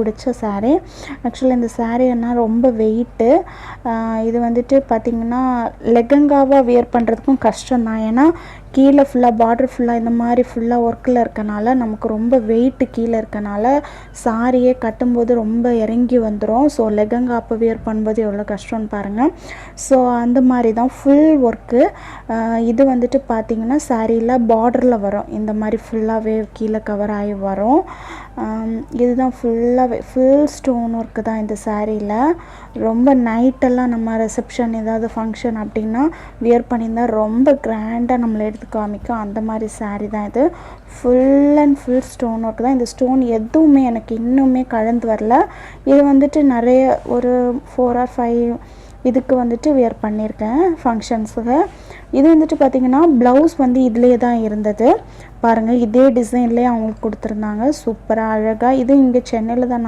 பிடிச்ச saree. Actually இந்த saree என்ன ரொம்ப வெயிட்டு. இது வந்துட்டு பார்த்திங்கன்னா லெகங்காவாக வியர் பண்ணுறதுக்கும் கஷ்டம் தான். ஏன்னா கீழே ஃபுல்லாக பார்டர் ஃபுல்லாக இந்த மாதிரி ஃபுல்லாக ஒர்க்கில் இருக்கனால நமக்கு ரொம்ப வெயிட்டு கீழே இருக்கனால சாரியே கட்டும்போது ரொம்ப இறங்கி வந்துடும். ஸோ லெகங்கா அப்போ வியர் பண்ணும்போது எவ்வளோ கஷ்டம்னு பாருங்கள். ஸோ அந்த மாதிரி தான் ஃபுல் ஒர்க்கு. இது வந்துட்டு பார்த்திங்கன்னா சாரியில் பார்டரில் வரும், இந்த மாதிரி ஃபுல்லாகவே கீழே கவர் ஆகி வரும். இதுதான் ஃபுல் ஸ்டோன் ஒர்க்கு தான் இந்த சாரியில். ரொம்ப நைட்டெல்லாம் நம்ம ரிசப்ஷன் ஏதாவது ஃபங்க்ஷன் அப்படின்னா வியர் பண்ணியிருந்தால் ரொம்ப கிராண்டாக நம்மளை எடுத்து காமிக்கும். அந்த மாதிரி சாரீ தான் இது. Full and full stone work தான். இந்த ஸ்டோன் எதுவுமே எனக்கு இன்னுமே கலந்து வரல. இது வந்துட்டு நிறைய ஒரு 4 or 5 இதுக்கு வந்துட்டு வியர் பண்ணியிருக்கேன் ஃபங்க்ஷன்ஸுக்கு. இது வந்துட்டு பார்த்திங்கன்னா ப்ளவுஸ் வந்து இதிலே தான் இருந்தது பாருங்கள். இதே டிசைன்லேயே அவங்களுக்கு கொடுத்துருந்தாங்க, சூப்பராக அழகாக. இது இங்கே சென்னையில் தான்